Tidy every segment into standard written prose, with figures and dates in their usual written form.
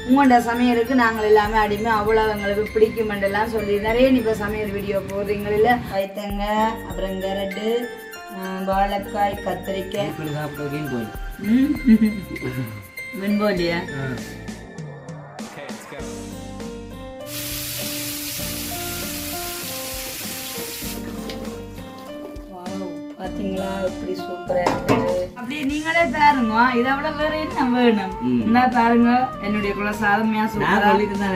உங்களோட சமையலுக்கு நாங்கள் எல்லாமே அடிமை அவ்வளோ எங்களுக்கு பிடிக்குமெண்டெல்லாம் சொல்லி நிறைய இப்போ சமையல் வீடியோ போடுறீங்களில் வைத்தங்க அப்புறம் கேரட்டு வாழைக்காய் கத்திரிக்காய் வெண்போலியா பாத்தீங்களா எப்படி சூப்பரா இருக்கு. அப்படியே நீங்களே பாருங்க, இதை விட வேற என்ன வேணும்? என்ன பாருங்க, என்னுடைய குலசாதமையா சூப்பரா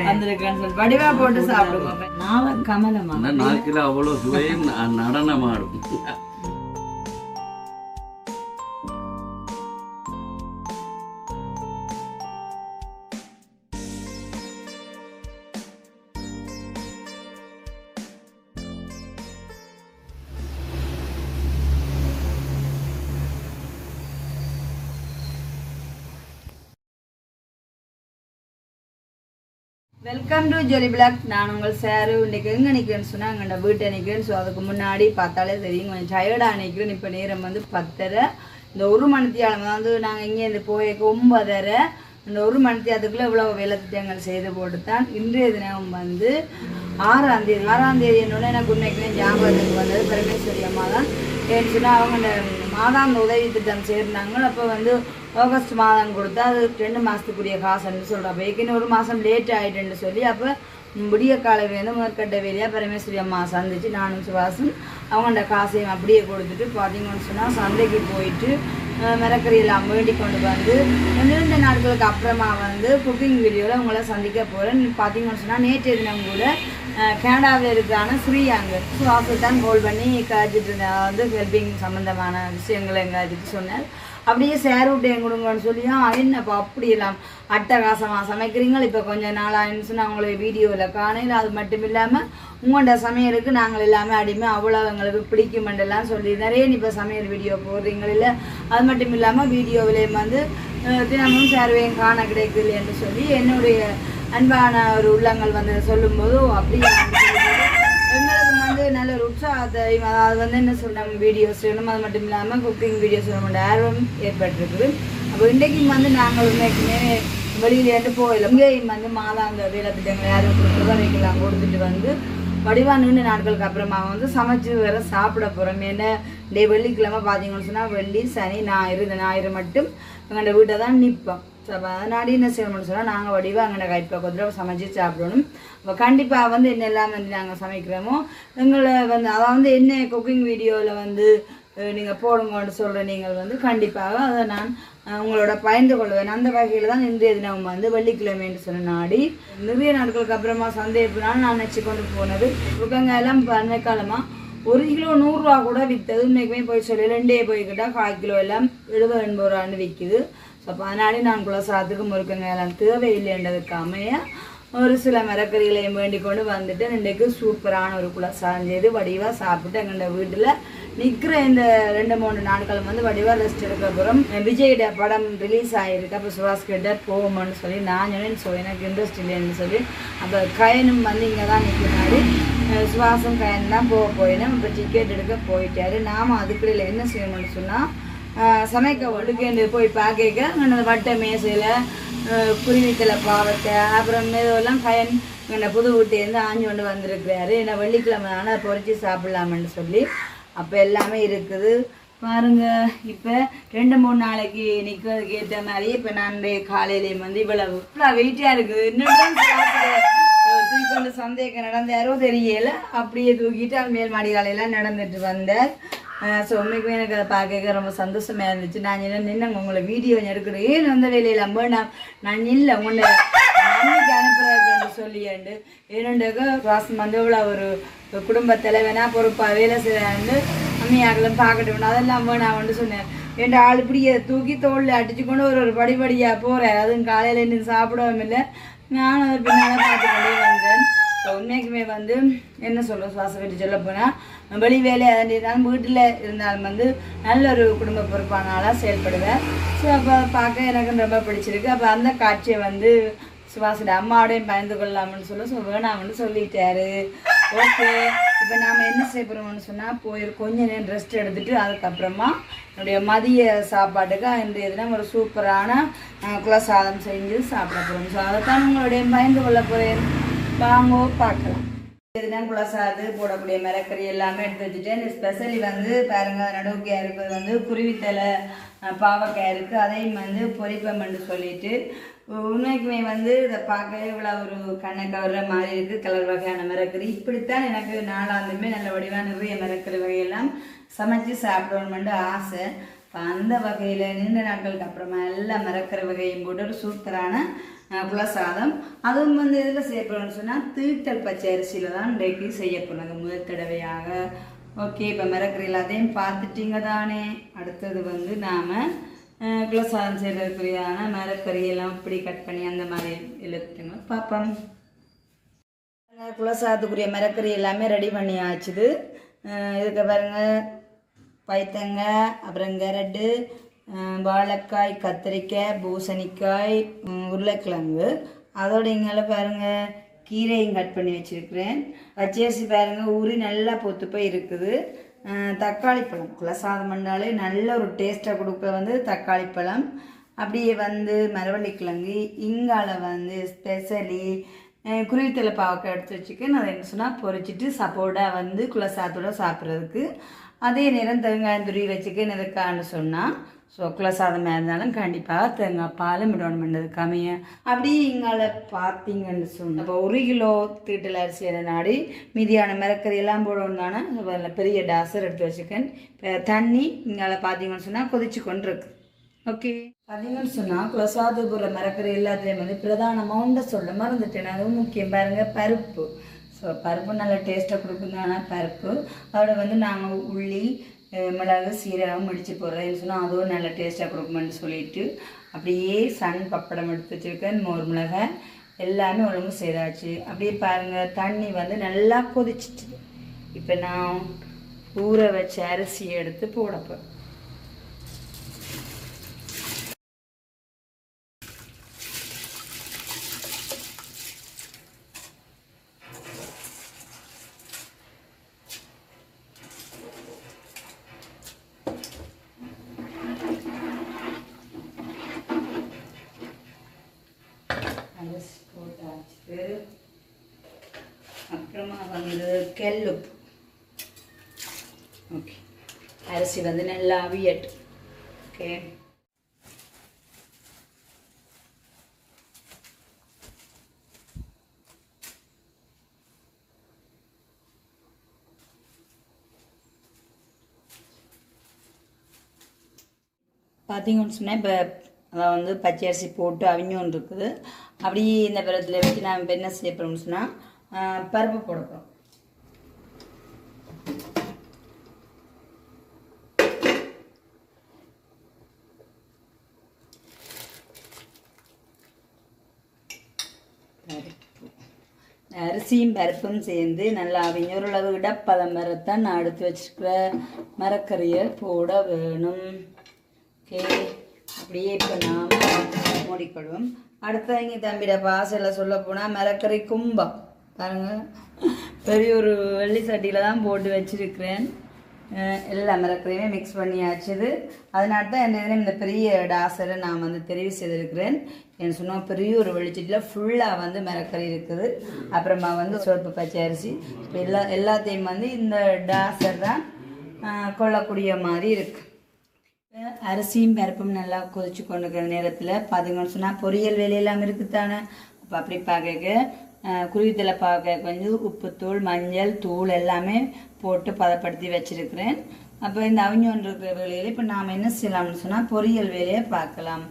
வந்திருக்கேன்னு சொல்லி வடிவா போட்டு சாப்பிடுவோம். நான் கமலமா நாக்கில அவ்வளவு சுவையும் நடனமாடும். Welcome to jolly blog. நான் உங்கள் சாரு. இன்றைக்கி எங்கே நிற்கிறேன்னு சொன்னால் எங்கள்ட வீட்டை நிற்கிறேன்னு. ஸோ அதுக்கு முன்னாடி பார்த்தாலே தெரியும் கொஞ்சம் டயர்டாக நிற்கிறேன். இப்போ நேரம் வந்து 10:30. இந்த ஒரு மணித்தியாலம் வந்து நாங்கள் இங்கேருந்து போய் 9:30. இந்த ஒரு மணித்தியாலத்துக்குள்ளே இவ்வளோ வேலை திட்டங்கள் செய்து போட்டு தான் இன்றைய தினம் வந்து 6ஆம் தேதி என்னோட எனக்கு உண்மைக்குமே ஞாபகத்துக்கு வந்தது பரமேஸ்வரி அம்மா தான். ஏன்னு சொன்னால் அவங்க இந்த மாதாந்த உதவி திட்டம் சேர்ந்தாங்க. அப்போ வந்து ஆகஸ்ட் மாதம் கொடுத்தா அது 2 மாதத்துக்குரிய காசுன்னு சொல்கிறோம். ஏற்கனவே ஒரு மாதம் லேட் ஆகிட்டுன்னு சொல்லி அப்போ விடிய காலையிலேருந்து முதற்கட்ட வேலையாக பரமேஸ்வரி அம்மா சந்திச்சு நானும் சுவாசம் அவங்கள்ட காசையும் அப்படியே கொடுத்துட்டு பார்த்தீங்கன்னு சொன்னால் சந்தைக்கு போயிட்டு மரக்கறியெல்லாம் வேண்டி கொண்டு வந்து 2 நாட்களுக்கு அப்புறமா வந்து குக்கிங் வீடியோவில் உங்களை சந்திக்க போகிறேன். பார்த்தீங்கன்னு சொன்னால் நேற்றைய தினம் கூட கனடாவில் இருக்கிறான ஸ்ரீயாங்க சுவாசை தான் கால் பண்ணி காய்ச்சிட்டு இருந்தேன். வந்து ஹெல்பிங் சம்மந்தமான விஷயங்களை எங்காய்ச்சிட்டு சொன்னேன். அப்படியே சேர் விட்டு என் கொடுங்கன்னு சொல்லியா என்னப்பா அப்படியெல்லாம் அட்டகாசமாக சமைக்கிறீங்க. இப்போ கொஞ்சம் நாளாயின்னு சொன்னால் அவங்கள வீடியோவில் காணையில். அது மட்டும் இல்லாமல் உங்களோட சமையலுக்கு நாங்கள் எல்லாமே அடிமை அவ்வளோ எங்களுக்கு பிடிக்குமெண்டெல்லாம் சொல்லி நிறைய இப்போ சமையல் வீடியோ போடுறீங்களில். அது மட்டும் இல்லாமல் வீடியோவிலேயும் வந்து தினமும் சேர்வையும் காண கிடைக்குது என்று சொல்லி என்னுடைய அன்பான ஒரு உள்ளங்கள் வந்து சொல்லும்போது அப்படியே எங்களுக்கு வந்து நல்ல ஒரு உற்சாகத்தையும் அதாவது வந்து என்ன சொல்லணும் வீடியோஸ் செய்யணும். அது மட்டும் இல்லாமல் குக்கிங் வீடியோஸ் செய்யணும் ஆர்வம் ஏற்பட்டிருக்குது. அப்போ இன்றைக்கு வந்து நாங்கள் உண்மைக்குமே வெளியிலேருந்து போயிடலாம். இங்கேயும் வந்து மாதாந்த வேலை திட்டங்கள் யாரும் கொடுத்துருக்கெல்லாம் கொடுத்துட்டு வந்து வடிவாக 2 நாட்களுக்கு அப்புறமா வந்து சமைச்சு வேற சாப்பிட போகிறோம். ஏன்னா வெள்ளிக்கிழமை பார்த்தீங்கன்னு சொன்னால் வெள்ளி சனி ஞாயிறு இந்த ஞாயிறு மட்டும் எங்கள்ட வீட்டை தான் நிற்போம். ஸோ அப்போ அதனாடி என்ன செய்யணும்னு சொன்னால் நாங்கள் வடிவாக அங்கே கைப்பக்கத்தில் சமைச்சு சாப்பிடணும். இப்போ கண்டிப்பாக வந்து என்ன எல்லாம் வந்து நாங்கள் சமைக்கிறோமோ எங்களை வந்து அதாவது என்ன குக்கிங் வீடியோவில் வந்து நீங்கள் போடுங்கன்னு சொல்கிற நீங்கள் வந்து கண்டிப்பாக அதை நான் உங்களோட பயந்து கொள்வேன். அந்த வகையில் தான் இன்றைய தினம் வந்து வெள்ளிக்கிழமைன்னு சொன்ன நாடி நிறைய நாட்களுக்கு அப்புறமா சந்தைப்புனாலும் நான் நினச்சி கொண்டு போனது முருங்கெல்லாம் அன்னைக்காலமாக 1 கிலோ 100 ரூபா கூட விற்றது. இன்னைக்குமே போய் சொல்லி 2 போய்கிட்டால் 1/4 கிலோ எல்லாம் 70-80 ரூபான்னு விற்கிது. ஸோ அப்போ அதனாலே நான் குலசாதத்துக்கு முருங்கங்க எல்லாம் தேவையில்லைன்றதுக்கு அமைய ஒரு சில மரக்கறிகளையும் வேண்டி கொண்டு வந்துட்டு இன்றைக்கு சூப்பரான ஒரு குலசாதம் செய்து வடிவாக சாப்பிட்டு எங்களோட வீட்டில் நிற்கிற இந்த 2-3 நாட்கள் வந்து வடிவாக ரெஸ்ட் எடுக்க அப்புறம் விஜயோட படம் ரிலீஸ் ஆகிருக்கு. அப்போ சுபாஷ் கிட்ட போவோம்னு சொல்லி நான் சொன்னேன். ஸோ எனக்கு இன்ட்ரெஸ்ட் இல்லைன்னு சொல்லி அப்போ கயனும் வந்து இங்கே தான் நிற்கிறாரு. சுவாசம் கயன் தான் போயினேன். இப்போ டிக்கெட் எடுக்க போயிட்டாரு. நாம் அதுக்குள்ள என்ன செய்யணும்னு சொன்னால் சமைக்க ஒடுக்கேண்டு போய் பார்க்க அந்த வட்டை மேசையில் குருவித்தலை பாவத்தை அப்புறம் இதெல்லாம் கயன் எங்கள் புது வீட்டேருந்து ஆஞ்சு கொண்டு வந்திருக்கிறாரு. ஏன்னா வெள்ளிக்கிழமை தானே பொறிச்சு சாப்பிட்லாமன்னு சொல்லி அப்போ எல்லாமே இருக்குது பாருங்க. இப்போ 2-3 நாளைக்கு நிற்கிறதுக்கு ஏற்ற மாதிரி இப்போ நான் காலையிலேயும் வந்து இவ்வளவு வெயிட்டாக இருக்குது. இன்னும் தூக்கிக்கொண்டு சந்தைக்கு நடந்தாரோ தெரியல. அப்படியே தூக்கிட்டு அது மேல் மாடி காலையெல்லாம் நடந்துட்டு வந்தேன். ஸோ உண்மைக்குமே எனக்கு அதை பார்க்க ரொம்ப சந்தோஷமாக இருந்துச்சு. நான் என்ன நின்று உங்களை வீடியோ எடுக்கிறேன் ஏன் வந்த வேலையில் நான் இல்லை உங்களை நன்மைக்கு அனுப்புறதுன்னு சொல்லியாண்டு ஏன்னுண்டாக்க சுவாசம் வந்து இவ்வளோ ஒரு குடும்ப தலைவனாக பொறுப்பாக வேலை செய்யாண்டு அம்மையாக்களும் பார்க்கட்டும் அதெல்லாம் வேணாம்னு சொன்னேன். என் ஆள் இப்படியே தூக்கி தோளில் அடிச்சு கொண்டு ஒரு படிப்படியாக போகிறேன். அதுவும் காலையில் இன்னும் சாப்பிடவும் இல்லை. நான் அதை பின்னால் பார்த்துக்கொண்டே வந்தேன். உண்மைக்குமே வந்து என்ன சொல்கிறோம் சுவாசம் விட்டு சொல்ல போனால் வெளி வேலை இருந்தாலும் வீட்டில் இருந்தாலும் வந்து நல்ல ஒரு குடும்ப பொறுப்பான ஆளாக செயல்படுவேன். ஸோ அப்போ பார்க்க எனக்கு ரொம்ப பிடிச்சிருக்கு. அப்போ அந்த காட்சியை வந்து சுபாஷோட அம்மாவோடையும் பயந்து கொள்ளலாம்னு சொல்ல வேணாம்னு சொல்லிட்டாரு. ஓகே, இப்போ நாம் என்ன செய்ய போகிறோம்னு சொன்னால் போய் கொஞ்ச நேரம் ரெஸ்ட் எடுத்துட்டு அதுக்கப்புறமா என்னுடைய மதிய சாப்பாட்டுக்கு இன்றைய தினம் ஒரு சூப்பரான குலசாதம் செஞ்சு சாப்பிட போகிறோம். ஸோ அதைத்தான் உங்களுடைய பயந்து கொள்ள போகிறேன். வாங்கோ பார்க்கலாம். தினம் குலசாது போடக்கூடிய மரக்கறி எல்லாமே எடுத்து வச்சுட்டேன். ஸ்பெஷலி வந்து பாருங்க, நடுவுக்கையாக இருக்கிறது வந்து குருவித்தலை பாவக்காய் இருக்குது. அதையும் வந்து பொரிப்பம்னு சொல்லிட்டு உண்மைக்குமே வந்து இதை பார்க்கவே இவ்வளோ ஒரு கண்ணை கவர்ற மாதிரி இருக்குது. கலர் வகையான மரக்கறி இப்படித்தான் எனக்கு நாளாந்துமே நல்ல வடிவாக நிறைய மரக்கறி வகையெல்லாம் சமைச்சு சாப்பிடணுமெண்டு ஆசை. இப்போ அந்த வகையில் நீண்ட நாட்களுக்கு அப்புறமா எல்லா மரக்கறி வகையும் போட்டு ஒரு சூப்பரான குலசாதம். அதுவும் வந்து இதில் செய்யப்படணும்னு சொன்னால் தீட்டல் பச்சை அரிசியில் தான் இன்றைக்கு செய்யப்படுங்க முதல் தடவையாக. ஓகே, இப்போ மரக்கறியில் அதையும் பார்த்துட்டிங்க தானே. அடுத்தது வந்து நாம் குலசாதம் செய்கிறதுக்குரியான மரக்கறியெல்லாம் இப்படி கட் பண்ணி அந்த மாதிரி இழுத்துங்க பார்ப்போம். குலசாதத்துக்குரிய மரக்கறி எல்லாமே ரெடி பண்ணி ஆச்சுது. இதுக்கு பாருங்க, பைத்தங்காய், அப்புறம் கேரட்டு, வாழைக்காய், கத்திரிக்காய், பூசணிக்காய், உருளைக்கிழங்கு, அதோட இங்கே பாருங்கள் கீரையும் கட் பண்ணி வச்சுருக்கிறேன். பச்சரிசி பாருங்கள் ஊறி நல்லா பொத்து போய் இருக்குது. தக்காளி பழம், குலசாதம் பண்ணாலே நல்ல ஒரு டேஸ்ட்டை கொடுக்க வந்து தக்காளி பழம். அப்படியே வந்து மரவள்ளிக்கிழங்கு, இங்கால வந்து ஸ்பெஷலி குருவித்தலை பாவக்காய் எடுத்து வச்சுக்கேன். அதை என்ன சொன்னால் பொரிச்சிட்டு சப்போர்ட்டாக வந்து குலசாதத்தோட சாப்பிட்றதுக்கு. அதே நேரம் தேங்காய் துருவி வச்சுக்கேன் எதுக்கான்னு சொன்னால் குலசாதமாக இருந்தாலும் கண்டிப்பாக தேங்காய் பாலும் விடணும் பண்ணுறதுக்கு அமைய. அப்படியே இங்கால பார்த்தீங்கன்னு சொன்னால் இப்போ 1 கிலோ தீட்டல் அரிசி நாடி மீதியான மரக்கறி எல்லாம் போடணும் தானே. பெரிய டாசர் எடுத்து வச்சுக்கேன். இப்போ தண்ணி இங்கால பார்த்தீங்கன்னு சொன்னால் கொதிச்சு கொண்டு இருக்கு. ஓகே, பார்த்தீங்கன்னு சொன்னால் குலசாதம் போடுற மரக்கறி எல்லாத்துலேயும் வந்து பிரதானமாக சொல்ல மறந்துட்டேன். அதுவும் முக்கியம் பாருங்கள், பருப்பு. ஸோ பருப்பு நல்ல டேஸ்ட்டாக கொடுக்குறதான பருப்பு. அதோட வந்து நாங்கள் உள்ளி, மிளகு, சீரகம் முடிச்சு போடுறேன்னு சொன்னால் அதுவும் நல்ல டேஸ்ட்டாக கொடுக்குமென்னு சொல்லிட்டு அப்படியே சன் பப்படம் எடுத்து வச்சுருக்கேன். மோர் மிளகாய் எல்லாமே ஒழுங்கு செய்தாச்சு. அப்படியே பாருங்கள் தண்ணி வந்து நல்லா கொதிச்சிச்சு. இப்போ நான் ஊற வச்ச அரிசியை எடுத்து போடப்போ போட்டாச்சு. அப்புறமா வந்து கெல்லுப்பு. ஓகே, அரிசி வந்து நல்லா அவியட்டு. ஓகே, பார்த்தீங்கன்னு சொன்னால் இப்போ அதான் வந்து பச்சை அரிசி போட்டு அவிஞ்சோன்னு இருக்குது. அப்படியே இந்த பருவத்தில் வச்சு நான் இப்போ என்ன செய்ய போகிறோம்னு சொன்னால் பருப்பு போட போகிறோம். அரிசியும் பருப்பும் சேர்ந்து நல்லா அவிஞ்ச ஓரளவு இடப்பதம் வரத்தான் நான் எடுத்து வச்சுருக்கிற மரக்கறியை போட வேணும். ஓகே, அப்படியே இப்போ நாம் மூடிக்கொள்வோம். அடுத்தவங்க தம்பிட பாசையில் சொல்ல போனால் மரக்கறி கும்பம் பாருங்கள், பெரிய ஒரு வெள்ளி சட்டியில் தான் போட்டு வச்சுருக்கிறேன். எல்லா மரக்கறியுமே மிக்ஸ் பண்ணியாச்சுது. அதனால தான் இந்த பெரிய டாசரை நான் வந்து தெரிவு செய்திருக்கிறேன். என்ன சொன்னால் பெரிய ஒரு வெளிச்சட்டியில் ஃபுல்லாக வந்து மரக்கறி இருக்குது. அப்புறமா வந்து சோப்பு பச்சை அரிசி இப்போ எல்லாத்தையும் வந்து இந்த டாசர் தான் கொள்ளக்கூடிய மாதிரி இருக்குது. அரிசியும் பருப்பும் நல்லா கொதிச்சு கொண்டு இருக்கிற நேரத்தில் பார்த்தீங்கன்னு சொன்னால் பொரியல் வேலையெல்லாம் இருக்குதானே. அப்போ அப்படி பார்க்க குருவித்தலை பார்க்க கொஞ்சம் உப்புத்தூள், மஞ்சள் தூள் எல்லாமே போட்டு பதப்படுத்தி வச்சுருக்கிறேன். அப்போ இந்த அவிஞ்சோன்ற இருக்கிற வேலையில் இப்போ நாம் என்ன செய்யலாம்னு சொன்னால் பொரியல் வேலையை பார்க்கலாம்.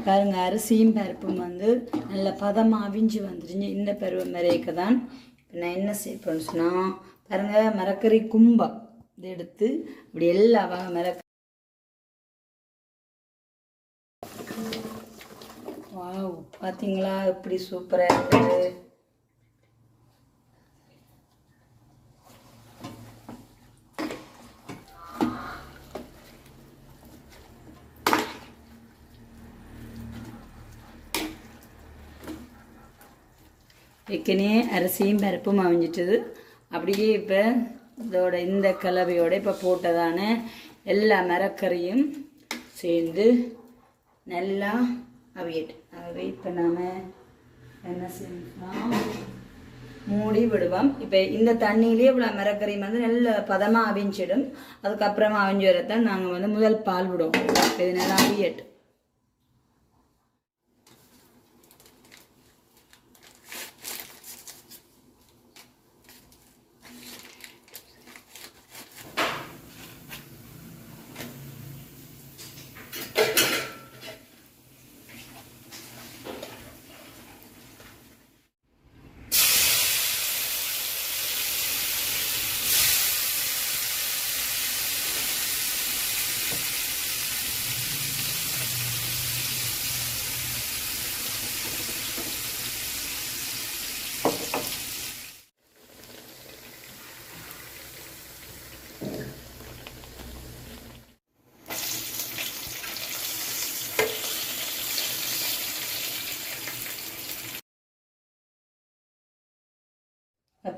பாருங்க, அரிசியும் பருப்பும் வந்து நல்ல பதமாக அவிஞ்சு வந்துருச்சு. இந்த பருவம் வரைக்கும் தான் இப்போ நான் என்ன செய்யப்போன்னு சொன்னால் பாருங்கள், மரக்கறி கும்பம் இது எடுத்து இப்படி எல்லா வகை மரக்கறி. வாவ், பார்த்தீங்களா எப்படி சூப்பராக இருக்குது. ஏற்கனவே அரிசியும் பருப்பும் அவிஞ்சிட்டது. அப்படியே இப்போ இதோட இந்த கலவையோட இப்போ போட்டதான எல்லா மரக்கறியும் சேர்ந்து நல்லா அவியட்டு. ஆகவே இப்போ நாம் என்ன செய்யலாம், மூடி விடுவோம். இப்போ இந்த தண்ணியிலே இவ்வளோ மரக்கறி வந்து நல்ல பதமாக அவிஞ்சிடும். அதுக்கப்புறமா அவிஞ்சு வரத்தான் நாங்கள் வந்து முதல் பால் விடுவோம். இது நல்லா அவியட்டு.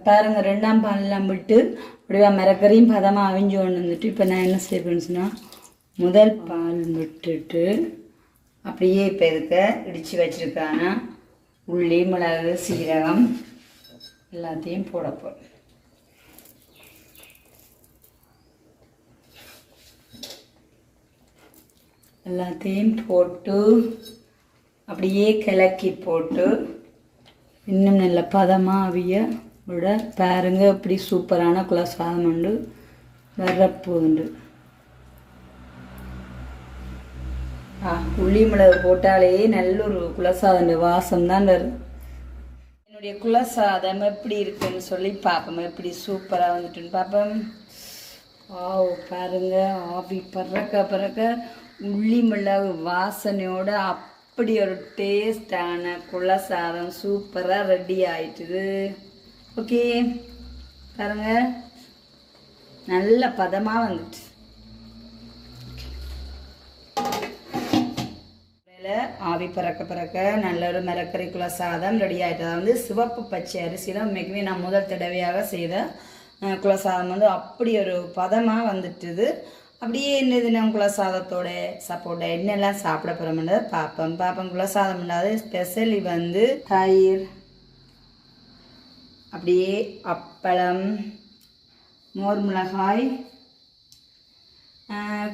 பாருங்க, 2ஆம் பாலெல்லாம் விட்டு அப்படியே மரக்கறியும் பதமாக அவிஞ்சு கொண்டு வந்துட்டு இப்போ நான் என்ன செய்வேன்னு சொன்னால் முதல் பால் விட்டுட்டு அப்படியே இப்போ இதுக்கு இடித்து வச்சுருக்கான உள்ளி, மிளகு, சீரகம் எல்லாத்தையும் போட போகிறேன். எல்லாத்தையும் போட்டு அப்படியே கிளக்கி போட்டு இன்னும் நல்ல பதமாக அவிய விட பாருங்க அப்படி சூப்பரான குலசாதம் உண்டு வரப்போகுண்டு. உள்ளி மிளகு போட்டாலே நல்ல ஒரு குலசாதம் வாசம் தான் வரும். என்னுடைய குலசாதம் எப்படி இருக்குன்னு சொல்லி பார்ப்போம். எப்படி சூப்பராக வந்துட்டுன்னு பார்ப்போம். பாருங்க, ஆவி பறக்க பறக்க உள்ளி மிளகு வாசனையோட அப்படி ஒரு டேஸ்டான குலசாதம் சூப்பராக ரெடி ஆயிட்டுது. ஓகே பாருங்க, நல்ல பதமாக வந்துட்டு ஆவி பறக்க பறக்க நல்ல ஒரு மரக்கறி குலசாதம் ரெடி ஆகிட்டு. அதாவது சிவப்பு பச்சை அரிசியில் உண்மைக்குமே நான் முதல் தடவையாக செய்த குலசாதம் வந்து அப்படி ஒரு பதமாக வந்துட்டுது. அப்படியே என்னது நம்ம குலசாதத்தோட சப்போட்டா என்னெல்லாம் சாப்பிட போகிறோம்ன்றதை பார்ப்போம். குலசாதம் இல்லாத ஸ்பெஷலி வந்து தயிர், அப்படியே அப்பளம், மோர் மிளகாய்,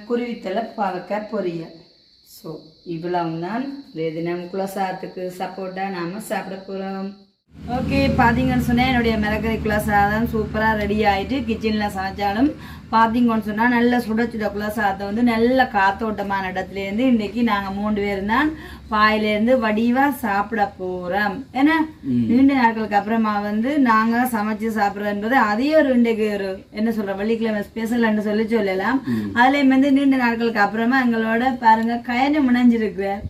குருவித்தலை, பாவக்காய் பொரியல். ஸோ இவ்வளவு தான் தினம் குலசாதத்துக்கு சப்போர்ட்டாக நாம் சாப்பிட போகிறோம். ஓகே, பார்த்தீங்கன்னு சொன்னால் என்னுடைய மிளகறி குலசாதம் சூப்பராக ரெடி ஆகிட்டு கிச்சனில் சமைச்சாலும் பார்த்தீங்கன்னு சொன்னால் நல்ல சுட குலசாதத்தை வந்து நல்ல காத்தோட்டமான இடத்துலேருந்து இன்றைக்கி நாங்கள் 3 பேர் தான் பாயிலேருந்து வடிவாக சாப்பிட போகிறோம். ஏன்னா நீண்ட நாட்களுக்கு அப்புறமா வந்து நாங்கள் சமைச்சு சாப்பிட்றதுன்றது அதே ஒரு இன்றைக்கு ஒரு என்ன சொல்கிறோம் வெள்ளிக்கிழமை ஸ்பெஷல்னு சொல்லலாம். அதுலேயும் வந்து நீண்ட நாட்களுக்கு அப்புறமா எங்களோட பாருங்க கயனை முனைஞ்சிருக்கிறார்.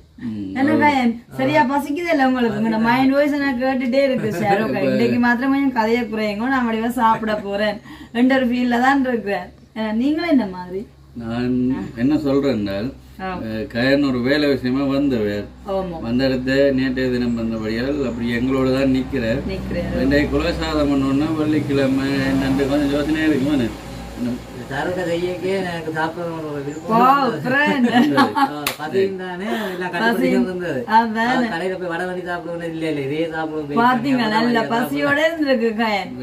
என்ன கயன் சரியா பசிக்குது இல்லை உங்களுக்கு? உங்களோட மைண்ட் வாய்ஸ் நான் கேட்டுட்டே இருக்கு. சார் இன்னைக்கு மாத்திரம் கொஞ்சம் கதையை குறையுங்க, நான் வடிவா சாப்பிட போறேன் என்ற ஒரு ஃபீல்ல தான் இருக்கிறேன். நீங்களும் என்ன மாதிரி? நான் என்ன சொல்றேன், கயன் ஒரு வேலை விஷயமா வந்தவர் வந்த இடத்த நேற்றைய தினம் வந்தபடியால் அப்படி எங்களோட தான் நிக்கிறார். இன்றைக்கு குலசாதம் பண்ணோம்னா வெள்ளிக்கிழமை என்னன்னு கொஞ்சம் யோசனையா இருக்குமா? தரக செய்யக்கே எனக்கு சாப்பிட கடையில போய் வடை வண்டி சாப்பிடுவோம் இல்ல இதே சாப்பிடுவோம். நல்ல பசியோட இருந்திருக்கு கயன்.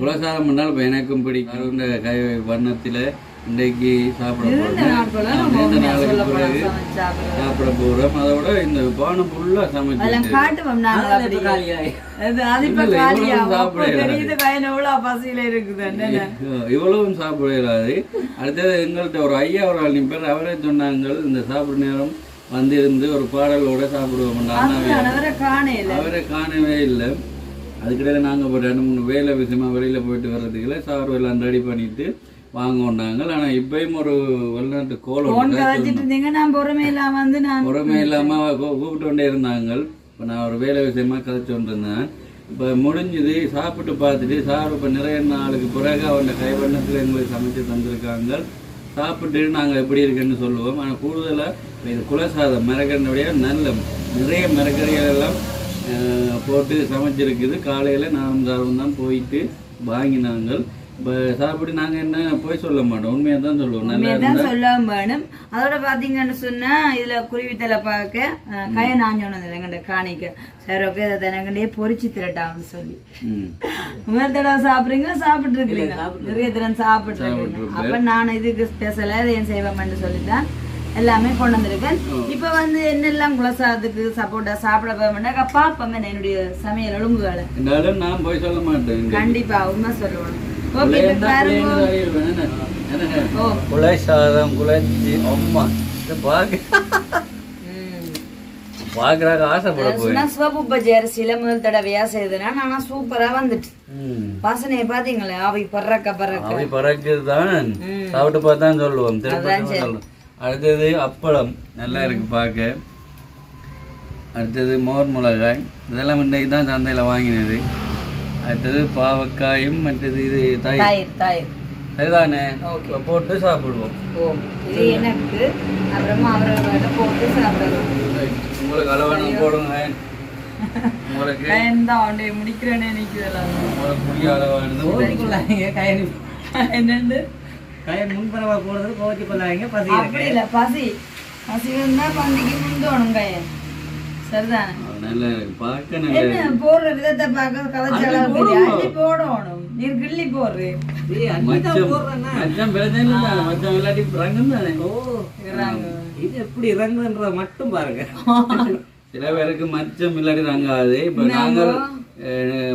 குலசாதம் பண்ணால் இப்ப எனக்கும் பிடிக்கும். இந்த கை வண்ணத்துல இன்றைக்கு சாப்பிட போறோம். அதோட இந்த பானம் ஃபுல்லா சமைச்சு காட்டுவோம். இவ்வளவும் சாப்பிடாது. அடுத்தது எங்கள்கிட்ட ஒரு ஐயா ஒரு ஆள் நிப்பார், அவரே சொன்னாங்க இந்த சாப்பிட நேரம் வந்திருந்து ஒரு பாடலோட சாப்பிடுவோம். அவரை காணவே இல்லை. அதுக்கிடையில நாங்கள் ஒரு 2-3 வேலை விஷயமா வெளியில போயிட்டு வர்றதுக்குள்ள சாப்பிட எல்லாம் ரெடி பண்ணிட்டு வாங்கினாங்க. ஆனா இப்பயும் ஒரு வெளிநாட்டு பொறுமை இல்லாம கூப்பிட்டு கொண்டே இருந்தாங்க. இப்போ நான் ஒரு வேலை விஷயமா கதைச்சு கொண்டிருந்தேன். இப்போ முடிஞ்சது சாப்பிட்டு பார்த்துட்டு சார் இப்போ நிறைய நாளுக்கு பிறகு அவன் கைவண்ணத்தில் எங்களுக்கு சமைச்சு தந்திருக்காங்க. சாப்பிட்டு நாங்கள் எப்படி இருக்குன்னு சொல்லுவோம். ஆனால் கூடுதலாக இது குலசாதம் மிரகனுடைய நல்ல நிறைய மிரகறிகள் எல்லாம் போட்டு சமைச்சிருக்குது. காலையில் நானும் சாரும் தான் போயிட்டு வாங்கினாங்க. இப்போ சாப்பிட்டு நாங்கள் என்ன போய் சொல்ல மாட்டோம், உண்மையாக தான் சொல்லுவோம். நல்லா தான் சொல்ல வேணும். அதோட பார்த்தீங்கன்னு சொன்னா இதுல குருவித்தலை பார்க்க கய நான் சொன்னது எங்கள்ட காணிக்க சரி ஓகே அதை எனக்கண்டே பொறிச்சு திரட்டான்னு சொல்லி முதல் தடவை சாப்பிட்றீங்க சாப்பிட்டு இருக்கிறீங்க நிறைய தடவை சாப்பிட்டு இருக்கீங்க. அப்ப நான் இதுக்கு ஸ்பெஷலா இதையும் செய்வேன்னு சொல்லித்தான் எல்லாமே கொண்டு வந்திருக்கேன். இப்ப வந்து என்னெல்லாம் குலசாதத்துக்கு சப்போர்ட்டா சாப்பிட போவேன்டா பாப்பங்க என்னுடைய சமையல் ஒழுங்குகளை நான் போய் சொல்ல மாட்டேன். கண்டிப்பா உண்மை சொல்லணும். குலை சாதம் குலைச்சி அம்மா பாக்குறாங்க ஆசைப்பட போய் சிவப்பு பஜ்ஜி அரிசியில முதல் தடவையா செய்யுதுன்னா ஆனா சூப்பரா வந்துட்டு வாசனைய பாத்தீங்களா அவை பறக்குதான் சாப்பிட்டு பார்த்தான் சொல்லுவோம். திரும்ப அடுத்தது அப்பளம் நல்லா இருக்கு பார்க்க. அடுத்தது மோர் மிளகாய் இதெல்லாம் இன்றைக்கு தான் சந்தையில் வாங்கினது. அடுத்தது பாவக்காயும் மற்றது இது தயிர் அதுதானே போட்டு சாப்பிடுவோம். எனக்கு அப்புறமா அவரை போட்டு சாப்பிடுவோம். உங்களுக்கு அளவான போடுங்க. உங்களுக்கு முடிக்கிறேன்னு நினைக்கிறேன் என்னண்டு கயன் முன்பரவா போடுறது கோச்சி கொள்ளாங்க. பசி அப்படி இல்ல பசி இருந்தா பந்திக்கு முந்தோணும் கயன் சரிதானே. என்ன போடுற விதத்தை பார்க்க கதைச்சாலும் போடணும். நீர் கிள்ளி போடுறேன் இது எப்படி இறங்குன்ற மட்டும் பாருங்க. சில பேருக்கு மச்சம் இல்லாடி ரங்காது. இப்ப நாங்கள்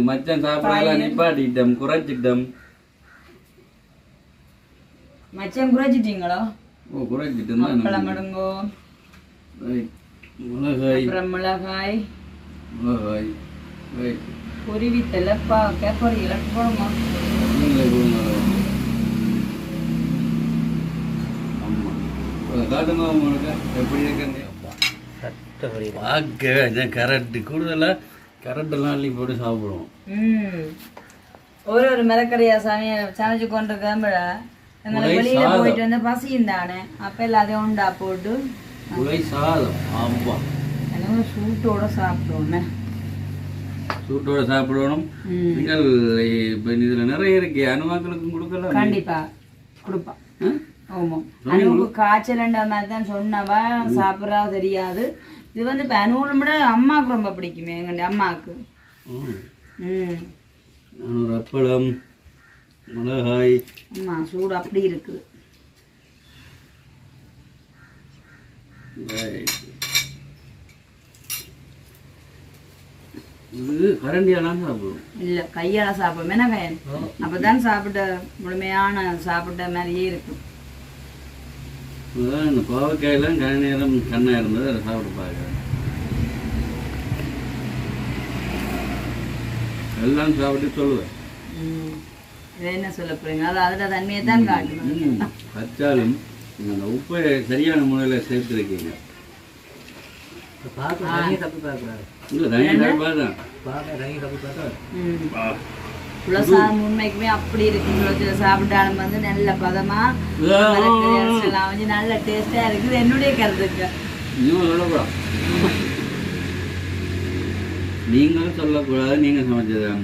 மச்சம் சாப்பிடலாம் நிப்பாட்டிட்டோம், குறைச்சிட்டோம். மச்சம் குறைச்சிட்டீங்களோ? குறைச்சிட்டோம். மிளகாய் பொரிவித்தலை பார்க்க பொரியல போடுமா காட்டுங்க உங்களுக்கு எப்படி இருக்கு. கரெக்ட் கூடுதலா கரெக்டெல்லாம் அள்ளி போட்டு சாப்பிடுவோம். ஒரு மிளக்கறியா சமைச்சு கொண்டு கிளம்புற எங்களை வெளியில போயிட்டு வந்து பசியும் தானே அப்ப எல்லாத்தையும் உண்டா போட்டு சாதம் ஆமா சூட்டோட சாப்பிடுவோம். சூட்டோட சாப்பிடணும். நீங்கள் இப்ப இதுல நிறைய இருக்கு அனுமாக்களுக்கும் கொடுக்கலாம். கண்டிப்பா கொடுப்பா. ஆமா அனுக்கு காய்ச்சல்ன்ற மாதிரி தான் சொன்னவா சாப்பிட்றா தெரியாது. இது வந்து இப்போ அனுவை விட அம்மாவுக்கு ரொம்ப பிடிக்குமே எங்க அம்மாவுக்கு. அப்பளம் மிளகாய் ஆமா சூடு அப்படி இருக்குது. இது கரண்டியாலாம் சாப்பிடுவோம். இல்லை கையால் சாப்பிடுவோம். என்ன கையன் அப்போதான் சாப்பிட்ட முழுமையான சாப்பிட்ட மாதிரியே இருக்கும். இந்த பாவக்காயெல்லாம் கன நேரம் கண்ணா இருந்தது அதை சாப்பிட்டு பார்க்குறேன். எல்லாம் சாப்பிட்டு சொல்லுவேன். என்ன சொல்ல போறீங்க? அது அதில் தன்மையை தான் காட்டணும். வச்சாலும் அந்த உப்பை சரியான முறையில் சேர்த்துருக்கீங்க. குலசாதம் உண்மைக்குமே அப்படி இருக்கு. சாப்பிட்டாலும் வந்து நல்ல பதமா நல்ல டேஸ்டா இருக்குது. என்னுடைய கருத்துக்கு நீங்களும் சொல்லக்கூடாது. நீங்க சமைச்சதான்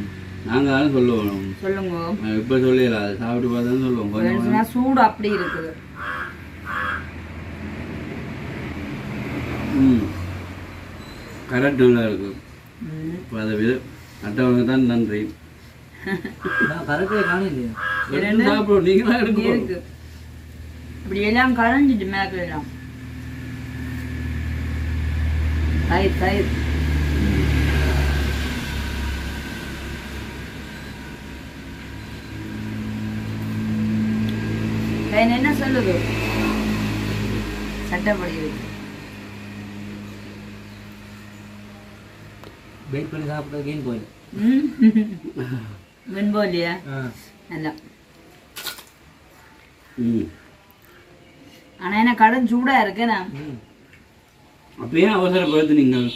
நாங்களும் சொல்லுவோம். சொல்லுங்க இப்ப சொல்லிடலாம். அது சாப்பிட்டு பார்த்தா சொல்லுவோம். சூடு அப்படி இருக்குது. கரெக்ட் நல்லா இருக்கு. அதை விட மற்றவங்க தான் நன்றி. சாப்பிடுவோம். நீங்களா இருக்கு இப்படி எல்லாம் களைஞ்சிட்டு மேல எல்லாம் தயிர் தயிர் என்ன சொல்லுது சட்டப்படி இருக்கு. வெயிட் பண்ணி சாப்பிட்றது மீன் போயில் மீன் போலியா நல்லா. ஆனா என்ன கடன் சூடா இருக்கேனா அப்படியே அவசரப்படுத்து. நீங்கள்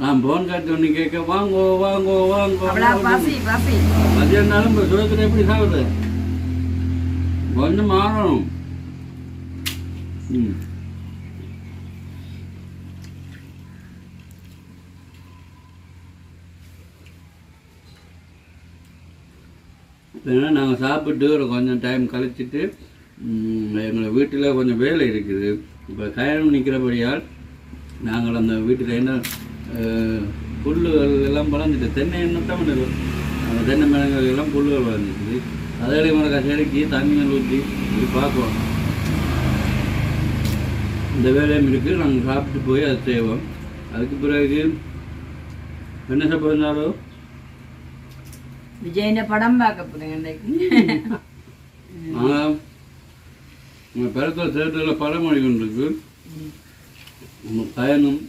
நான் போன் காட்டு ஒன்று கேட்க வாங்கோ வாங்கோ வாங்கோ மதியானாலும் இப்போ சுரத்தில் எப்படி சாப்பிடுறது கொஞ்சம் மாறணும். ஏன்னா நாங்கள் சாப்பிட்டு ஒரு கொஞ்சம் டைம் கழிச்சிட்டு எங்களை வீட்டில் கொஞ்சம் வேலை இருக்குது. இப்போ கயனம் நிற்கிறபடியால் நாங்கள் அந்த வீட்டில் என்ன புல்லுகள் எல்லாம் வளர்ந்துட்டு தென்னை எண்ணம் தான் பண்ணுறோம். அந்த தென்னை மரங்கள் எல்லாம் புல்லுகள் வளர்ந்துருக்குது. அதே மாதிரி செடிக்கு தண்ணிகள் ஊற்றி இப்படி பார்க்குவோம். இந்த வேலையும் இருக்குது. நாங்கள் சாப்பிட்டு போய் அதை செய்வோம். அதுக்கு பிறகு என்ன சாப்பிட்றாலும் விஜயின் படம் பார்க்க போறேங்க இன்னைக்கு. பிறத்தில் தேட்டரில் பழமொழி கொண்டு இருக்கு. பயனும்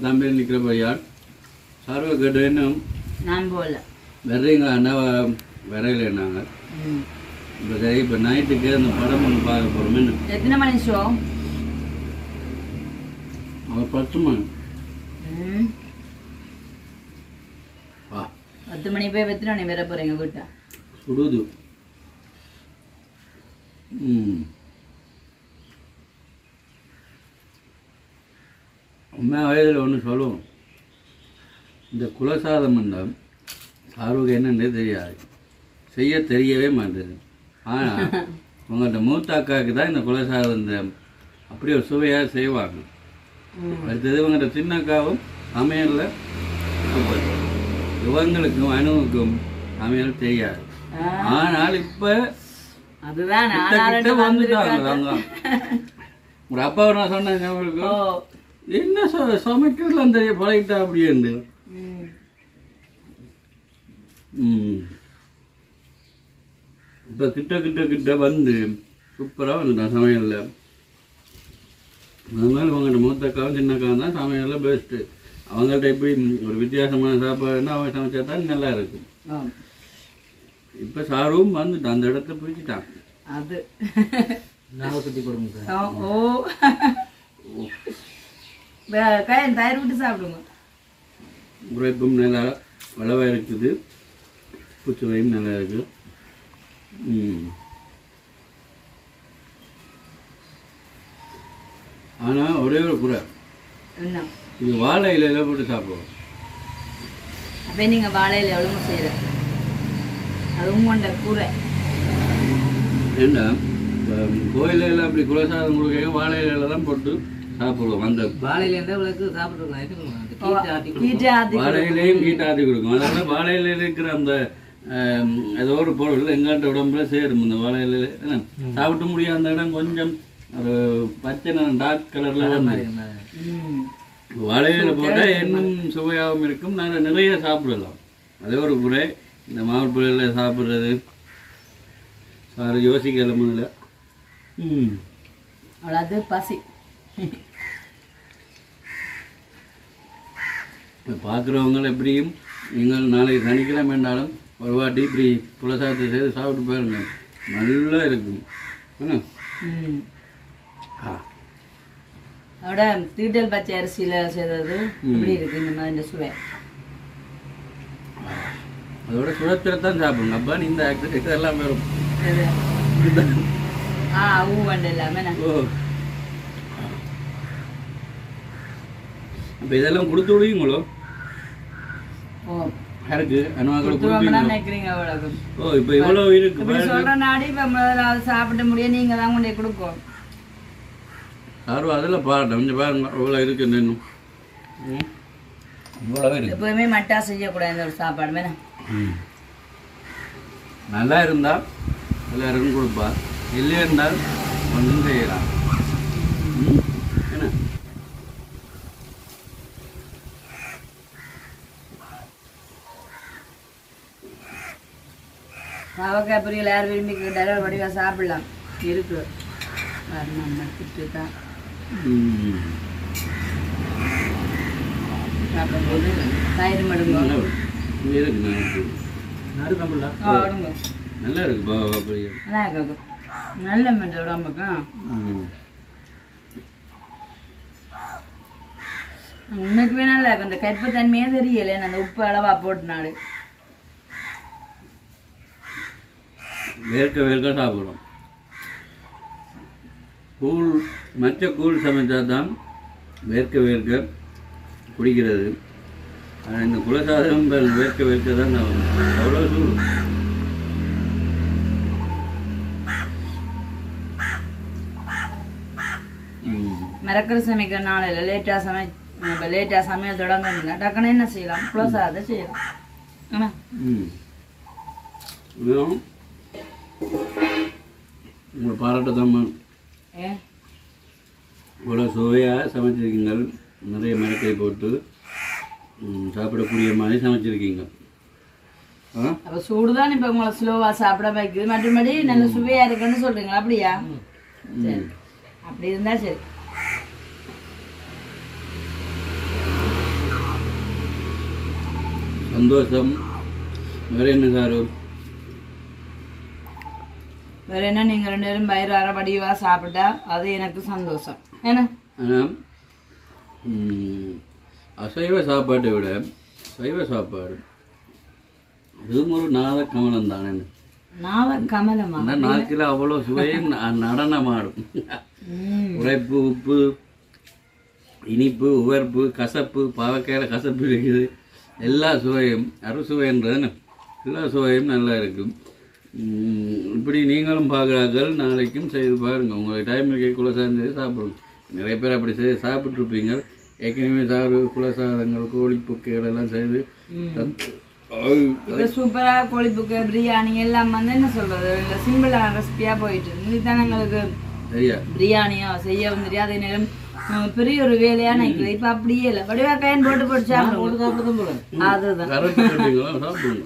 தம்பி நிற்கிறபடியால் சர்வ கேட்டு என்ன நான் போகல வர்றீங்களா அண்ணா வரையில நாங்கள் இப்போ சரி. இப்போ நைட்டுக்கு அந்த படம் ஒன்று பார்க்க போகிறோம். என்ன எத்தனை மணி ஷோ? அவர் 10 மணி. 10 மணி போய் எத்தனை மணி வர போறீங்க வீட்டை? சுடுது. உண்மை வயதில் ஒன்று சொல்லுவோம். இந்த குலசாதம் என்றால் ஆரோக்கியம் என்னன்னே தெரியாது, செய்ய தெரியவே மாட்டேது. ஆனால் உங்கள்கிட்ட மூத்த அக்காவுக்கு தான் இந்த குலசாதம் இந்த அப்படி ஒரு சுவையாக செய்வாங்க. அடுத்தது இவங்கள்ட்ட சின்ன அக்காவும் சமையலில் இவங்களுக்கும் அணுவுக்கும் சமையல் தெரியாது. ஆனால் இப்போ அதுதான் வந்துட்டாங்க. ஒரு அப்பா நான் சொன்னேன் அவங்களுக்கு, என்ன சமைக்கிறதுலாம் தெரிய பழகிட்டா அப்படின்னு. இப்போ கிட்ட கிட்ட கிட்ட வந்து சூப்பராக வந்துட்டான் சமையலில். அது மாதிரி அவங்கள்ட்ட மூத்தக்காவும் சின்னக்காவும் தான் சமையலில் பெஸ்ட்டு. அவங்கள்ட்ட எப்படி ஒரு வித்தியாசமான சாப்பாடுன்னா அவங்க சமைச்சா தான் நல்லா இருக்கும். இப்போ சாரும் வந்துட்டான், அந்த இடத்த பிடிச்சிட்டான். அது நான் சுற்றி கொடுங்க. கையன் தயிர் விட்டு சாப்பிடுங்க. உரைப்பும் நல்லா வளவாக இருக்குது, பூச்சுவையும் நல்லா இருக்குது. ஆனால் ஒரே ஒரு குறை, என்ன? இது வாழை இலையில போட்டு சாப்பிடுவோம். அப்போ நீங்கள் வாழையில் எவ்வளோ செய்கிற அது உங்கள்ட கூரை. ஏன்னா கோயிலில் அப்படி குலசாதம் கொடுக்க வாழை இலையில தான் போட்டு சாப்பிடுவோம். அந்த வாழையிலேருந்து இவ்வளோக்கு சாப்பிட்ருக்கோம். வாழையிலையும் கீட்டை ஆற்றி கொடுக்கும். அதனால வாழையில இருக்கிற அந்த ஏதோ ஒரு பொருள் எங்கள்கிட்ட உடம்புல சேரும். இந்த வாழையில என்ன சாப்பிட்டு முடியாத அந்த இடம் கொஞ்சம் ஒரு பச்சை டார்க் கலர்ல வந்து வாழையில போட்டால் இன்னும் சுவையாகவும் இருக்கும். நாங்கள் நிறைய சாப்பிடலாம். அதே ஒரு குறை, இந்த மாவுப்பொருளில் சாப்பிட்றது சார் யோசிக்கல முதல்ல. அவ்வளோ பசி. பார்க்குறவங்க எப்படியும் நீங்கள் நாளைக்கு சனிக்கிழமை வேண்டாலும் ஒரு வாட்டி இப்படி புலசாதத்தை செய்து சாப்பிட்டு பாருங்க, நல்லா இருக்கும். அதோட தீட்டல் பச்சை அரிசியில் செய்தது எப்படி இருக்கு இந்த மாதிரி இந்த சுவை? அதோட சுழத்திரத்தான் சாப்பிடுங்க. அப்பா இந்த ஆக்டிவிட்டி எல்லாம் வரும். ஊவண்டு எல்லாமே. அப்போ இதெல்லாம் கொடுத்து விடுவீங்களோ? யாருக்கு நினைக்கிறீங்க அவ்வளவு? இப்போ இவ்வளோ இருக்கு சொல்ற நாடி இப்போ முதல்ல சாப்பிட முடியும், நீங்கள் தான் கொண்டே கொடுக்கும். யாரும் அதில் பாருங்க, கொஞ்சம் பாருங்க இவ்வளோ இருக்கு. இன்னும் இவ்வளோ இருக்கு. எப்போதுமே மட்டா செய்யக்கூடாது இந்த ஒரு சாப்பாடு வேணா. நல்லா இருந்தால் எல்லாருக்கும் கொடுப்பா, இல்லையா இருந்தால் ஒன்றும் செய்யலாம். என்ன பாவக்காய் பொரியல் யார் விரும்பி கேட்டாலும் வடிவாக சாப்பிடலாம் இருக்கு. வரணும் நட்டுட்டு தான் சாப்பிடும்போது தயிர் மடுங்க இருக்கு. நல்லா இருக்கு பாவா பொரியல். நல்லா இருக்கும், நல்ல மென்ற உடம்புக்கும். உனக்குமே நல்லா இருக்கும். இந்த கற்பு தன்மையே தெரியல, அந்த உப்பு அளவா போட்டுனாடு வேர்க்க வேர்க்க சாப்பிடுறோம். கூழ் மற்ற கூழ் சமைச்சா தான் வேர்க்க வேர்க்க குடிக்கிறது. ஆனால் இந்த குலசாதம் வேர்க்க வேர்க்க தான் அவ்வளோ சூடு. மிரக்கல் சமைக்கிற நாளையில் இப்போ லேட்டாக சமையல் தொடங்கினா டக்குன்னு என்ன செய்யலாம் குலசாதத்தை செய்யலாம் என்ன உங்களை பாராட்டதாம்மா. ஏன் இவ்வளோ சுவையாக சமைச்சிருக்கீங்க, நிறைய மிளகாய் போட்டு சாப்பிடக்கூடிய மாதிரி சமைச்சிருக்கீங்க. அப்போ சூடுதான் இப்போ உங்களை ஸ்லோவாக சாப்பிட வைக்குது, மற்றபடி நல்ல சுவையாக இருக்குன்னு சொல்கிறீங்களா? அப்படியா? சரி, அப்படி இருந்தால் சரி. சந்தோஷம். வேறு என்ன சார்? வேற என்ன, நீங்கள் 2 பேரும் வயிறார வடிவாக சாப்பிட்டா அது எனக்கு சந்தோஷம். ஏன்னா ஆனால் அசைவ சாப்பாட்டை விட சைவ சாப்பாடு இதுவும் ஒரு நாத கமலம் தானே. நாவ கமலமா? ஆனால் நாக்கில் அவ்வளோ சுவையும் நடனமாடும். உரைப்பு, உப்பு, இனிப்பு, உவர்ப்பு, கசப்பு, பாவக்காயில் கசப்பு இருக்குது. எல்லா சுவையும் அறுசுவைன்றது எல்லா சுவையும் நல்லா இருக்கும். இப்படி நீங்களும் பார்க்குறார்கள், நாளைக்கும் செய்து பாருங்கள். உங்களுக்கு டைம் இருக்க குலசாதம் சாப்பிடுங்க. நிறைய பேர் அப்படி செய்து சாப்பிட்ருப்பீங்க. ஏற்கனவே சாறு குலசாதங்கள், கோழிப்புக்கைகள் எல்லாம் செய்து சூப்பராக கோழிப்புக்கு பிரியாணி எல்லாம் வந்து என்ன சொல்கிறது, சிம்பிளான ரெசிபியாக போயிட்டு இதுதான் எங்களுக்கு பிரியாணியோ செய்யவும் தெரியாது. அதே நேரம் பெரிய ஒரு வேலையா நினைக்கிறேன். இப்போ அப்படியே இல்லை, வடிவா கையன் போட்டு சாப்பிடுவோம். அதுதான்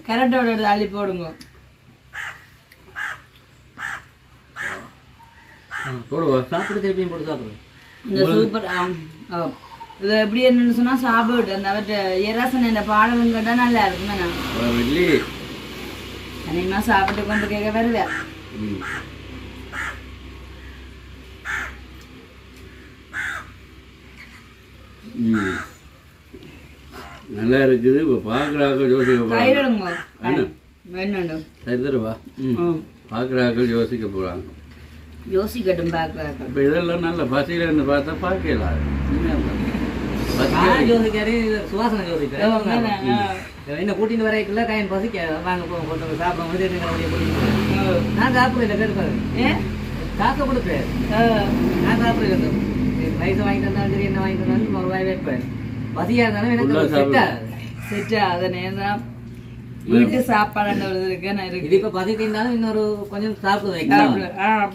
கரெக்டோட அள்ளி போடுங்க. சாப்பிட்டு திருப்பியும் போட்டு சாப்பிடுவோம். இந்த சூப்பர் இது எப்படி என்னன்னு சொன்னால் சாப்பிட்டு அந்த அவர்கிட்ட ஏராசன் இந்த பாடலும் கேட்டால் நல்லா இருக்குமே. நான் அதிகமாக சாப்பிட்டு கொண்டு கேட்க வருவேன். நல்லா இருக்குது. இப்போ பார்க்குறாக்கள் யோசிக்க கையிடுங்க பார்க்குறாக்கள் யோசிக்க போகிறாங்க. யோசிக்கட்டும் பார்க்குறாங்க. இப்போ இதெல்லாம் நல்ல பசியில் இருந்து பார்த்தா பார்க்கலாம். சுவாசனை யோசிக்கிறேன். என்ன கூட்டிட்டு வரைக்குள்ள கையின் பசிக்க வாங்க போட்டு சாப்பிடும். நான் சாப்பிடுறேன். கேட்பாரு காசை கொடுப்பேன். நான் சாப்பிடுறேன். வயசு வாங்கிட்டு வந்தாலும் சரி, என்ன வாங்கிட்டு வந்தாலும் ஒரு ரூபாய் வைப்பேன். பசியா இருந்தாலும் எனக்கு செட்டா அதை நேரம் வீட்டு சாப்பாடு இருக்கு. நான் இருக்கு இப்போ பசி தீர்ந்தாலும் இன்னொரு கொஞ்சம் சாப்பிடுவேன்.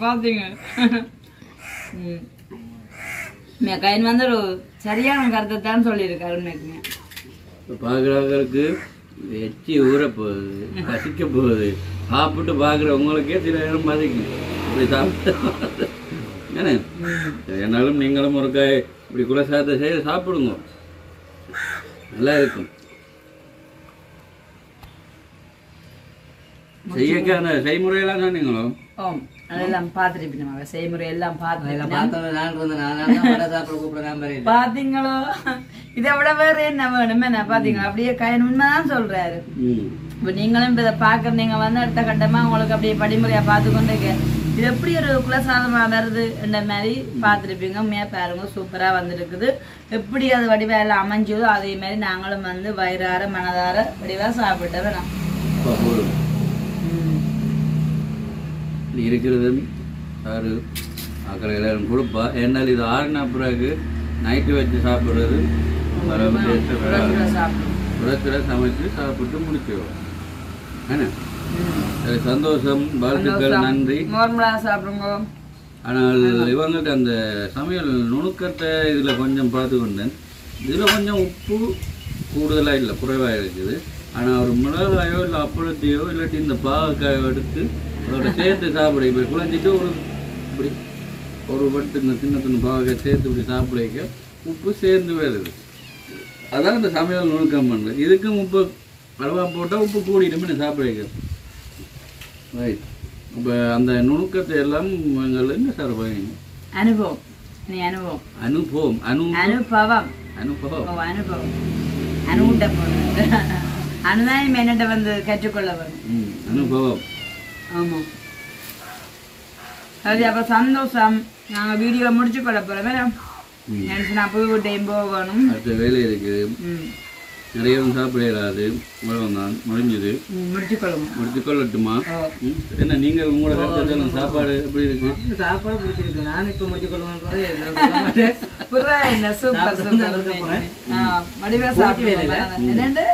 பார்த்தீங்க கையின் வந்து ஒரு சரியான கருத்தை தான் சொல்லியிருக்காரு. உண்மைக்குமே பார்க்குறவங்களுக்கு எச்சி ஊற போகுது, பசிக்க போகுது. சாப்பிட்டு பார்க்குறவங்களுக்கே சில நேரம் பசிக்கும். இப்படி சாப்பிட்டு ஏன்னா என்னாலும் நீங்களும் ஒரு காய் இப்படி குலசாதத்தை செய்து சாப்பிடுங்க, நல்லா இருக்கும். செய்யக்கான செய்முறையெல்லாம் சொன்னீங்களோ? அதெல்லாம் பார்த்துருப்பீங்க. செய்முறை எல்லாம் பார்த்தீங்களோ? இதை விட வேற என்ன வேணுமே? நான் பார்த்தீங்களா அப்படியே கையின் உண்மைதான் சொல்றாரு. இப்போ நீங்களும் இப்போ இதை பார்க்குறீங்க வந்து அடுத்த கட்டமாக உங்களுக்கு அப்படியே படிமுறையாக பார்த்து கொண்டு இது எப்படி ஒரு குலசாதமாக வருது என்ற மாதிரி பார்த்துருப்பீங்க. பாருங்க சூப்பராக வந்துருக்குது. எப்படி அது வடிவாக எல்லாம் அமைஞ்சதோ அதே மாதிரி நாங்களும் வந்து வயிறார மனதார வடிவாக சாப்பிட்ட வேணாம். இருக்கிறது சாரு அக்கறை எல்லாரும் கொடுப்பா. என்னால் இது ஆறுனா பிறகு நைட்டு வச்சு சாப்பிட்றது சுட சமைச்சு சாப்பிட்டு முடிச்சிடுவோம். என்ன சரி, சந்தோஷம், வாழ்த்துக்கள், நன்றி. சாப்பிடுங்க. ஆனால் இவங்கள்ட்ட அந்த சமையல் நுணுக்கத்தை இதில் கொஞ்சம் பார்த்து கொண்டேன். இதில் கொஞ்சம் உப்பு கூடுதலாக இல்லை, குறைவாக இருக்குது. ஆனால் ஒரு மிளகாயோ இல்லை அப்பளத்தையோ இல்லாட்டி இந்த பாவக்காயோ எடுத்து அதோட சேர்த்து சாப்பிட இப்போ குழஞ்சிட்டு இப்படி ஒரு வட்டு இந்த சின்ன சின்ன பாவக்காய் சேர்த்து இப்படி சாப்பிட உப்பு சேர்ந்து வருது. அதான் இந்த சமையல் நுணுக்கம் பண்ணுறது. இதுக்கும் உப்பு அளவாக போட்டால் உப்பு கூடிடுமே சாப்பிட. ரைட். இப்போ அந்த நுணுக்கத்தை எல்லாம் எங்களுக்கு என்ன சார் பண்ணுங்க? அனுபவம் அனுபவம் அனுபவம் அனுபவம் அனுபவம் அனுகிட்ட போகணும். அனுதான் என்னட்ட வந்து கற்றுக்கொள்ள வரும். அனுபவம். ஆமாம். சரி, அப்போ சந்தோஷம். நாங்கள் வீடியோ முடிச்சு கொள்ள போகிறோம். நினச்சி நான் புது டைம் போகணும். அடுத்த வேலை இருக்குது. நிறையவும் சாப்பிட இயலாது. தான் முடிஞ்சது. முடிச்சு கொள்ளட்டுமா? என்ன நீங்கள் உங்களோட கருத்து சாப்பாடு எப்படி இருக்கு? சாப்பாடு பிடிச்சிருக்கு. நான் இப்போ முடிச்சு கொள்ளுவேன். புறா என்ன சூப்பர் சூப்பர். வடிவா சாப்பிடுங்க. என்னண்டு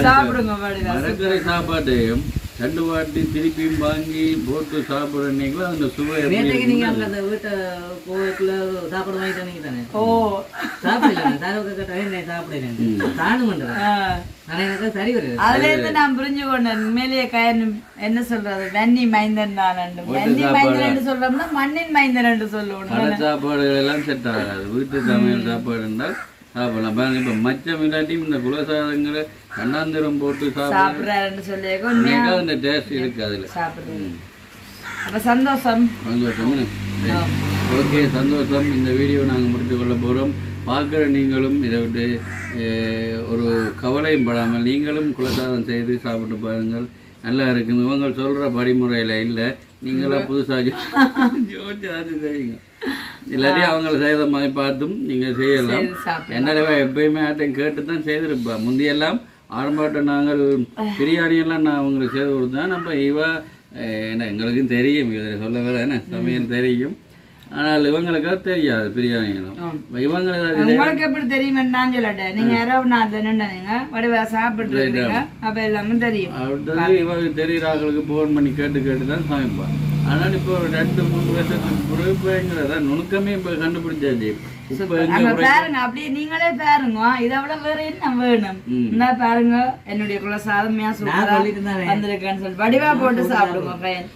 சாப்பிடுங்க வடிவா. மரக்கறி சாப்பாட்டையும் 2 வாட்டி திருப்பியும் வாங்கி போட்டு சாப்பிடுறீங்களா அந்த சுவை நேற்றைக்கு நீங்க அங்க அந்த வீட்டை கோவிலுக்குள்ள சாப்பாடு வாங்கிட்டு வந்தீங்க தானே? சாப்பிடல சாப்பிடுறேன் தானும் பண்றேன். ஆனா எனக்கு சரி வருது. அதுல இருந்து நான் புரிஞ்சு கொண்டேன் உண்மையிலேயே என்ன சொல்றது வன்னி மைந்தன் தான். வன்னி மைந்தன் என்று சொல்றோம்னா மண்ணின் மைந்தன் என்று சொல்லுவோம். சாப்பாடுகள் எல்லாம் செட் ஆகாது. வீட்டு சமையல் சாப்பாடு இருந்தால் சாப்பிடலாம். பாருங்க இப்ப மச்சம் இல்லாட்டியும் இந்த குலசாதங்களை கண்ணாந்திரம் போட்டு சாப்பிடுறாருன்னு சொல்லி அந்த டேஸ்ட் இருக்கு அதுல. அப்ப சந்தோஷம். ஓகே சந்தோஷம். இந்த வீடியோ நாங்கள் முடித்து கொள்ள போகிறோம். பார்க்குற நீங்களும் இதை விட்டு ஒரு கவலையும் படாமல் நீங்களும் குலசாதம் செய்து சாப்பிட்டு பாருங்கள். நல்லா இருக்குது. இவங்க சொல்கிற படிமுறையில் இல்லை, நீங்களாம் புதுசாக யோசிச்சு செய்யுங்க. இல்லாட்டி அவங்கள செய்த மாதிரி பார்த்தும் நீங்கள் செய்யலாம். என்னடா எப்பயுமே ஆட்டம் கேட்டு தான் செய்திருப்பா. முந்தியெல்லாம் ஆரம்பாட்டம் நாங்கள் பிரியாணியெல்லாம் நான் அவங்களுக்கு செய்து கொடுத்தேன். நம்ம என்ன எங்களுக்கும் தெரியும், இதில் சொல்ல வேற என்ன சமையல் தெரியும். ஆனால் இவங்களுக்கு தெரியாது பிரியாணியெல்லாம். உங்களுக்கு எப்படி தெரியும்? நான் சொல்லட்டேன், நீங்க யாராவது நாட்டில் நின்றுங்க வடிவா சாப்பிட்டு அப்ப எல்லாமே தெரியும். அடுத்தது இவங்க தெரியுறாங்களுக்கு ஃபோன் பண்ணி கேட்டு தான் சமைப்பான். ஆனால் இப்போ ஒரு 2-3 வருஷத்துக்கு பிறகுங்கிறத நுணுக்கமே இப்போ கண்டுபிடிச்சாச்சு. பாருங்க அப்படியே நீங்களே பாருங்க, இதை விட வேற என்ன வேணும்? இந்த பாருங்க என்னுடைய குலசாதமையா சூப்பரா வந்திருக்கேன்னு சொல்லி வடிவா போட்டு சாப்பிடுங்க பையன்.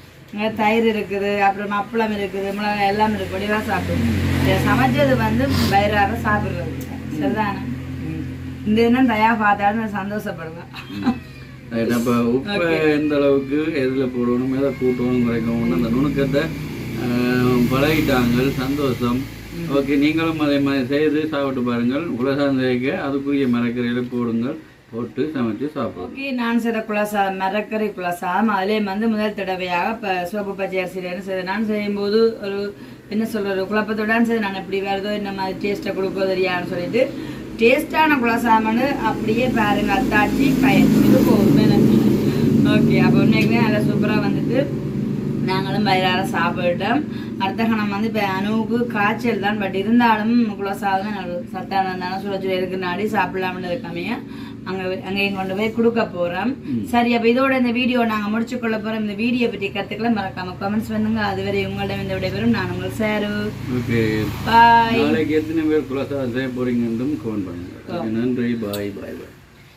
தயிர் இருக்குது, அப்புறம் அப்பளம் இருக்குது, மிளகாய் எல்லாம் இருக்கு. வடிவா சாப்பிடுங்க. சமைச்சது வந்து வயிறார சாப்பிடுறது சரிதானே? இந்த என்ன தயா பார்த்தாலும் சந்தோஷப்படுங்க. இப்போ உப்பை எந்த அளவுக்கு எதில் போடணும், எதை கூட்டணும், குறைக்கணும், அந்த நுணுக்கத்தை பழகிட்டாங்க. சந்தோஷம். ஓகே, நீங்களும் அதே மாதிரி செய்து சாப்பிட்டு பாருங்கள். குலசாதம் செய்ய அதுக்குரிய மரக்கறியில் போடுங்கள், போட்டு சமைச்சு சாப்பிடுவோம். ஓகே, நான் செய்த குலசாதம் மரக்கறி குலசாதம். அதிலே வந்து முதல் தடவையாக இப்போ சிவப்பு பச்சை அரிசியிலேருந்து செய்து நான் செய்யும்போது ஒரு என்ன சொல்கிறது குழப்பத்தோடான்னு செய்து நான் எப்படி வருதோ என்ன மாதிரி டேஸ்ட்டை கொடுக்கோ தெரியான்னு சொல்லிட்டு டேஸ்டான குலசாதம்னு அப்படியே பாருங்க அத்தாச்சி பயன்படுது போகுமே. ஓகே, அப்போ உண்மைக்குமே நல்லா சூப்பராக வந்துட்டு நாங்களும் வயிறார சாப்பிட்டோம். அடுத்த கணம் வந்து இப்போ அணுவுக்கு காய்ச்சல் தான், பட் இருந்தாலும் குலசாதம் சத்தான இருந்தாலும் சுழற்சி இருக்குனாடி சாப்பிடலாம்னு இருக்காமே அங்கேயும் கொண்டு போய் கொடுக்க போகிறோம். சரி, அப்போ இதோட இந்த வீடியோ நாங்கள் முடிச்சுக்கொள்ள போகிறோம். இந்த வீடியோ பற்றி கற்றுக்கல மறக்காம கமெண்ட்ஸ் பண்ணுங்க. அதுவரை உங்களிடம் இந்த விடைபெறும் நான் உங்கள் சேரு. பாய். நாளைக்கு எத்தனை பேர் குலசாதம் செய்ய போறீங்கன்னு கமெண்ட் பண்ணுங்க. நன்றி. பாய் பாய் பாய்.